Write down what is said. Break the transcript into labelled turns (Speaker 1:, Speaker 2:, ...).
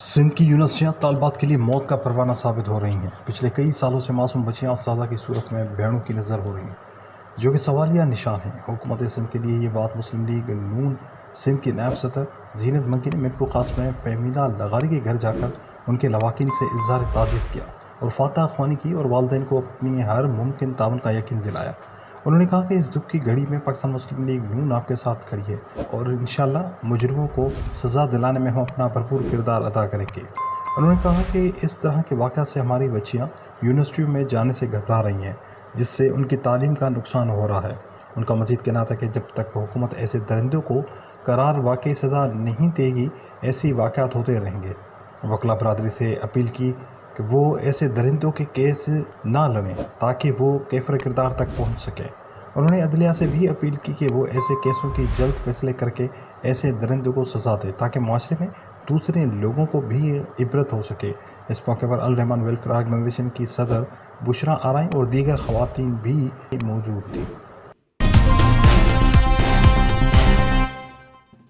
Speaker 1: सिंध की यूनिवर्सिटियां तालबात के लिए मौत का परवाना साबित हो रही हैं। पिछले कई सालों से मासूम बच्चियां सादा की सूरत में भेड़ों की नज़र हो रही हैं, जो कि सवालिया निशान है। हुकूमत सिंध के लिए ये बात मुस्लिम लीग नून सिंध की नायब सदर जीनत मंकी ने मीरपुर खास में फहमीदा लगारी के घर जाकर उनके लवाकिन से इज़हार ताज़ियत किया और फातह ख्वानी की और वालिदैन को अपनी हर मुमकिन ताउन का यकीन दिलाया। उन्होंने कहा कि इस दुख की घड़ी में पाकिस्तान मुस्लिम लीग नून आपके साथ खड़ी है और इंशाअल्लाह मुजरिमों को सज़ा दिलाने में हम अपना भरपूर किरदार अदा करेंगे। उन्होंने कहा कि इस तरह के वाक़या से हमारी बच्चियाँ यूनिवर्सिटियों में जाने से घबरा रही हैं, जिससे उनकी तालीम का नुकसान हो रहा है। उनका मज़ीद कहना था कि जब तक हुकूमत ऐसे दरिंदों को करार वाक़ई सज़ा नहीं देगी, ऐसे वाक़यात होते रहेंगे। वकला बरादरी से अपील की कि वो ऐसे दरिंदों के केस ना लड़ें ताकि वो कैफर किरदार तक पहुँच सकें। उन्होंने अदलिया से भी अपील की कि वो ऐसे केसों की जल्द फैसले करके ऐसे दरिंदों को सज़ा दे ताकि माशरे में दूसरे लोगों को भी इबरत हो सके। इस मौके पर अल रहमान वेलफेयर ऑर्गेनाइजेशन की सदर बुशरा आराई और दीगर ख़वातीन भी मौजूद थी।